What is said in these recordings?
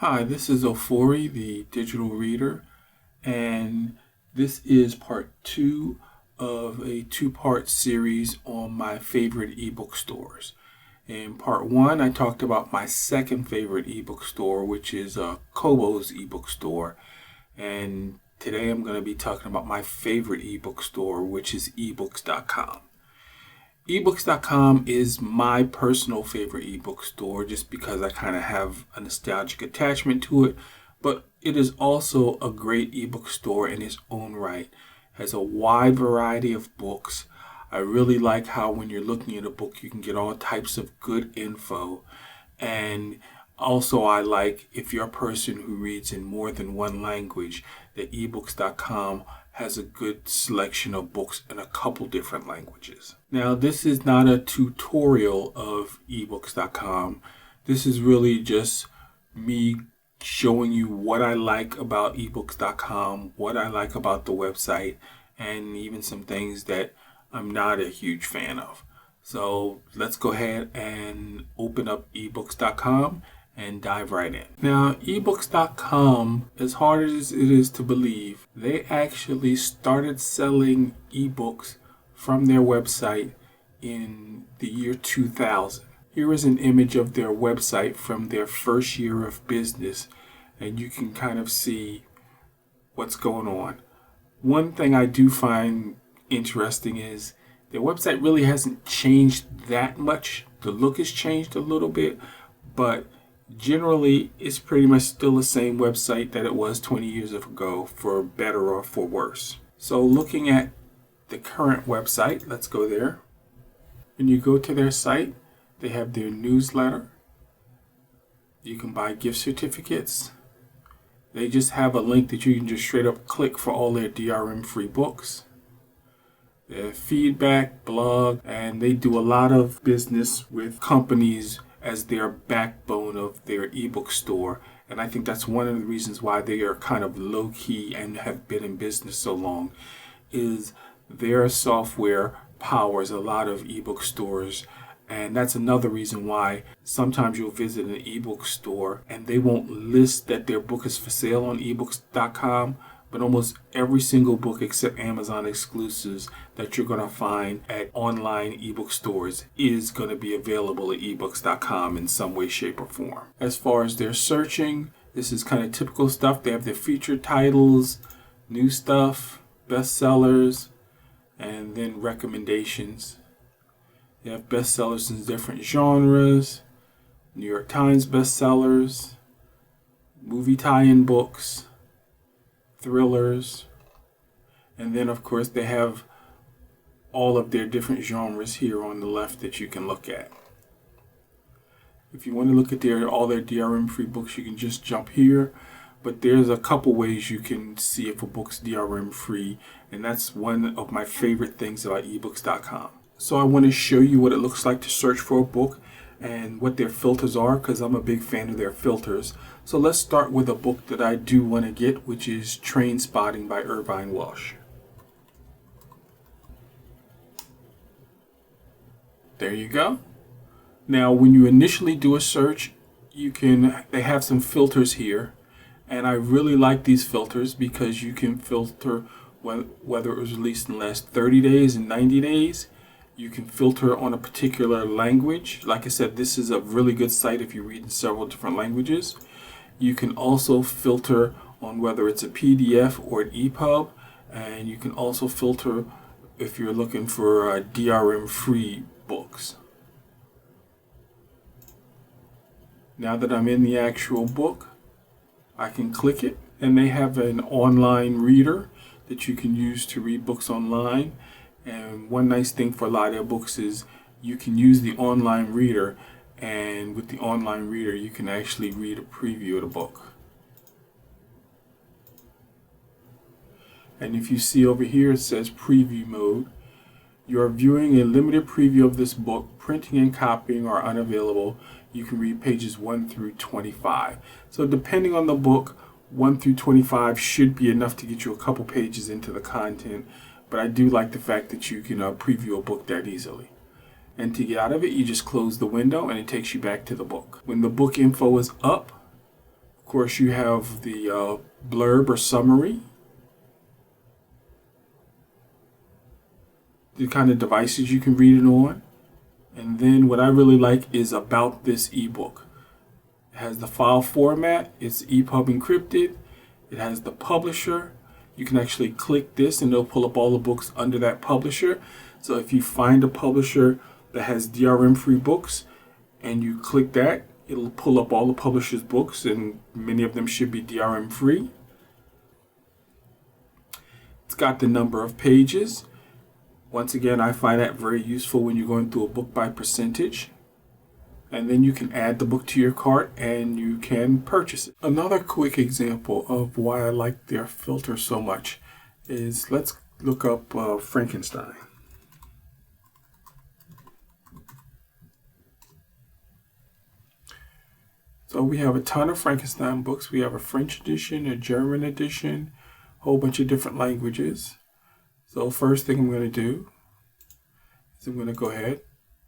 Hi, this is Ofori, the digital reader, and this is part two of a two-part series on my favorite ebook stores. In part one, I talked about my second favorite ebook store, which is Kobo's ebook store, and today I'm going to be talking about my favorite ebook store, which is eBooks.com. eBooks.com is my personal favorite ebook store just because I kind of have a nostalgic attachment to it, but it is also a great ebook store in its own right. It has a wide variety of books. I really like how when you're looking at a book, you can get all types of good info. And also, I like if you're a person who reads in more than one language, that eBooks.com has a good selection of books in a couple different languages. Now, this is not a tutorial of eBooks.com. This is really just me showing you what I like about eBooks.com, what I like about the website, and even some things that I'm not a huge fan of. So let's go ahead and open up eBooks.com and dive right in. Now, eBooks.com, as hard as it is to believe, they actually started selling ebooks from their website in the year 2000. Here is an image of their website from their first year of business, and you can kind of see what's going on. One thing I do find interesting is their website really hasn't changed that much. The look has changed a little bit, but generally it's pretty much still the same website that it was 20 years ago, for better or for worse. So looking at the current website, let's go there. When you go to their site, they have their newsletter. You can buy gift certificates. They just have a link that you can just straight up click for all their DRM free books. Their feedback, blog, and they do a lot of business with companies as their backbone of their ebook store. And I think that's one of the reasons why they are kind of low key and have been in business so long, is their software powers a lot of ebook stores. And that's another reason why sometimes you'll visit an ebook store and they won't list that their book is for sale on ebooks.com, but almost every single book except Amazon exclusives that you're going to find at online ebook stores is going to be available at ebooks.com in some way, shape, or form. As far as their searching, this is kind of typical stuff. They have their featured titles, new stuff, bestsellers, and then recommendations. They have bestsellers in different genres, New York Times bestsellers, movie tie-in books, thrillers, and then of course they have all of their different genres here on the left that you can look at. If you want to look at all their DRM free books, you can just jump here, but there's a couple ways you can see if a book's DRM free, and that's one of my favorite things about ebooks.com. So I want to show you what it looks like to search for a book and what their filters are, because I'm a big fan of their filters. So let's start with a book that I do want to get, which is Train Spotting by Irvine Welsh. There you go. Now, when you initially do a search, they have some filters here, and I really like these filters because you can filter whether it was released in the last 30 days and 90 days. You can filter on a particular language. Like I said, this is a really good site if you read in several different languages. You can also filter on whether it's a PDF or an EPUB, and you can also filter if you're looking for DRM-free books. Now that I'm in the actual book, I can click it, and they have an online reader that you can use to read books online. And one nice thing for a lot of their books is you can use the online reader, and with the online reader you can actually read a preview of the book. And if you see over here, it says preview mode. You are viewing a limited preview of this book. Printing and copying are unavailable. You can read pages 1 through 25. So depending on the book, 1 through 25 should be enough to get you a couple pages into the content. But I do like the fact that you can preview a book that easily. And to get out of it, you just close the window and it takes you back to the book. When the book info is up, course, you have the blurb or summary, the kind of devices you can read it on. And then what I really like is about this ebook. It has the file format, it's EPUB encrypted, it has the publisher. You can actually click this and it'll pull up all the books under that publisher. So if you find a publisher that has DRM-free books and you click that, it'll pull up all the publisher's books, and many of them should be DRM-free. It's got the number of pages. Once again, I find that very useful when you're going through a book by percentage. And then you can add the book to your cart and you can purchase it. Another quick example of why I like their filter so much is, let's look up Frankenstein. So we have a ton of Frankenstein books. We have a French edition, a German edition, a whole bunch of different languages. So first thing I'm going to do is I'm going to go ahead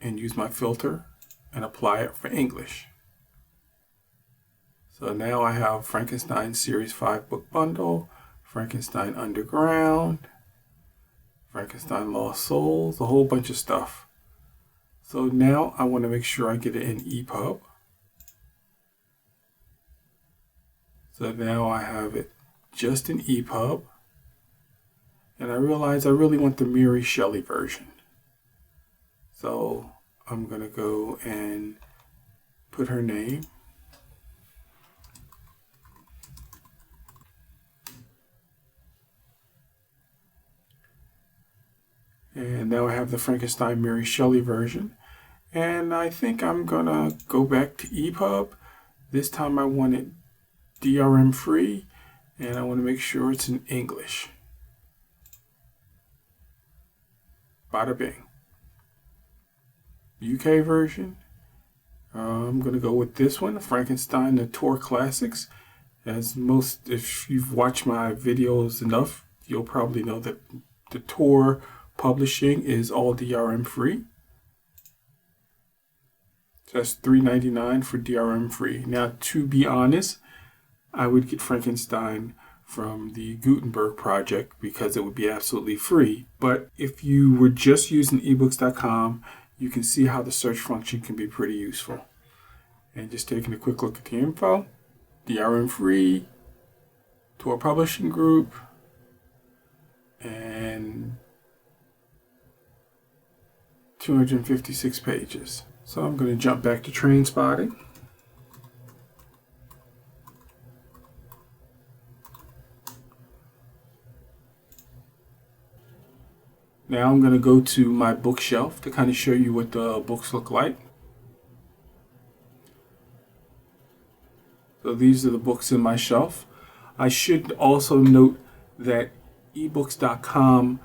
and use my filter and apply it for English. So now I have Frankenstein Series 5 book bundle, Frankenstein Underground, Frankenstein Lost Souls, a whole bunch of stuff. So now I want to make sure I get it in EPUB. So now I have it just in EPUB. And I realize I really want the Mary Shelley version. So I'm going to go and put her name. And now I have the Frankenstein Mary Shelley version. And I think I'm going to go back to EPUB. This time I want it DRM free, and I want to make sure it's in English. Bada bing. UK version. I'm going to go with this one, Frankenstein The Tor Classics. As most, if you've watched my videos enough, you'll probably know that the Tor publishing is all DRM free. So that's $3.99 for DRM free. Now, to be honest, I would get Frankenstein from the Gutenberg project because it would be absolutely free. But if you were just using eBooks.com, you can see how the search function can be pretty useful. And just taking a quick look at the info, DRM free, Tor Publishing Group, and 256 pages. So I'm going to jump back to Train Spotting. Now I'm going to go to my bookshelf to kind of show you what the books look like. So these are the books in my shelf. I should also note that eBooks.com,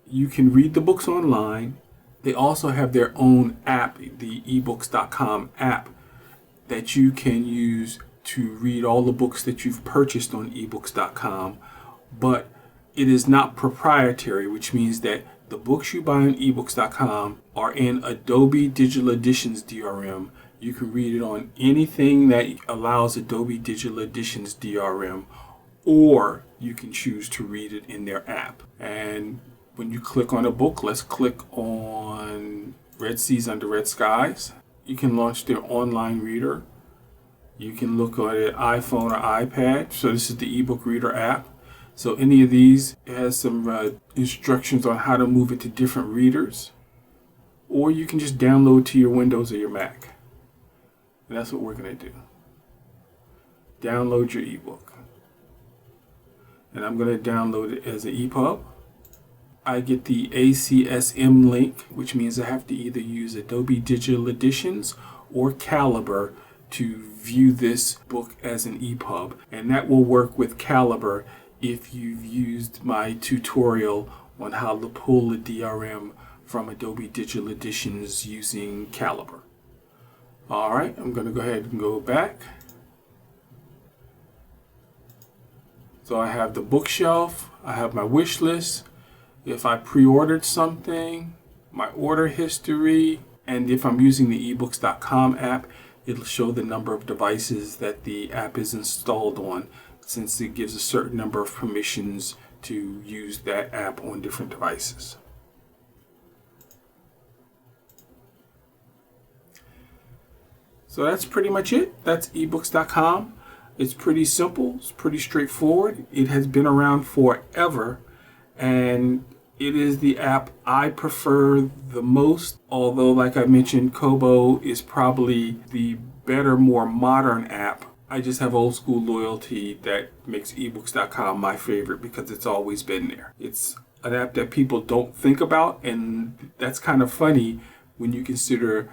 you can read the books online. They also have their own app, the eBooks.com app, that you can use to read all the books that you've purchased on eBooks.com. But it is not proprietary, which means that the books you buy on eBooks.com are in Adobe Digital Editions DRM. You can read it on anything that allows Adobe Digital Editions DRM, or you can choose to read it in their app. And when you click on a book, let's click on Red Seas Under Red Skies. You can launch their online reader. You can look at it iPhone or iPad. So this is the ebook reader app. So any of these, it has some instructions on how to move it to different readers. Or you can just download to your Windows or your Mac. And that's what we're going to do. Download your ebook. And I'm going to download it as an EPUB. I get the ACSM link, which means I have to either use Adobe Digital Editions or Calibre to view this book as an EPUB. And that will work with Calibre if you've used my tutorial on how to pull the DRM from Adobe Digital Editions using Calibre. All right, I'm going to go ahead and go back. So I have the bookshelf, I have my wish list, if I pre-ordered something, my order history, and if I'm using the eBooks.com app, it'll show the number of devices that the app is installed on, since it gives a certain number of permissions to use that app on different devices. So that's pretty much it. That's eBooks.com. It's pretty simple. It's pretty straightforward. It has been around forever, and it is the app I prefer the most. Although, like I mentioned, Kobo is probably the better, more modern app. I just have old school loyalty that makes eBooks.com my favorite because it's always been there. It's an app that people don't think about, and that's kind of funny when you consider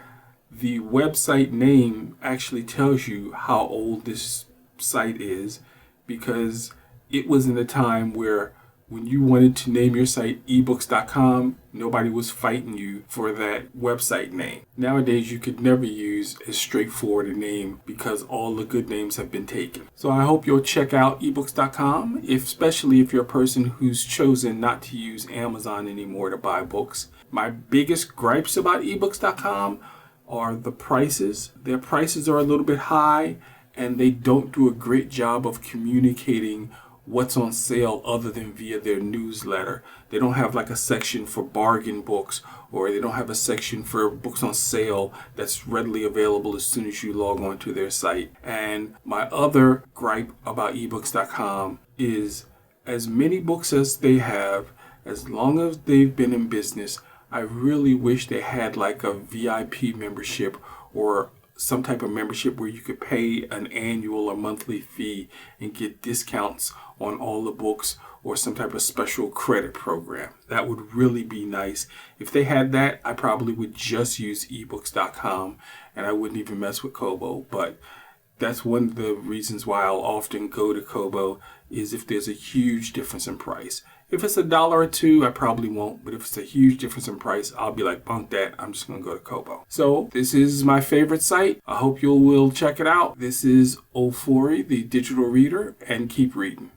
the website name actually tells you how old this site is, because it was in a time where when you wanted to name your site eBooks.com, nobody was fighting you for that website name. Nowadays, you could never use as straightforward a name because all the good names have been taken. So I hope you'll check out eBooks.com, especially if you're a person who's chosen not to use Amazon anymore to buy books. My biggest gripes about eBooks.com are the prices. Their prices are a little bit high, and they don't do a great job of communicating what's on sale other than via their newsletter. They don't have like a section for bargain books, or they don't have a section for books on sale that's readily available as soon as you log on to their site. And my other gripe about eBooks.com is, as many books as they have, as long as they've been in business, I really wish they had like a VIP membership or some type of membership where you could pay an annual or monthly fee and get discounts on all the books, or some type of special credit program. That would really be nice. If they had that, I probably would just use eBooks.com and I wouldn't even mess with Kobo. But that's one of the reasons why I'll often go to Kobo, is if there's a huge difference in price. If it's $1 or $2, I probably won't. But if it's a huge difference in price, I'll be like, bunk that. I'm just going to go to Kobo. So this is my favorite site. I hope you will check it out. This is Ofori, the digital reader, and keep reading.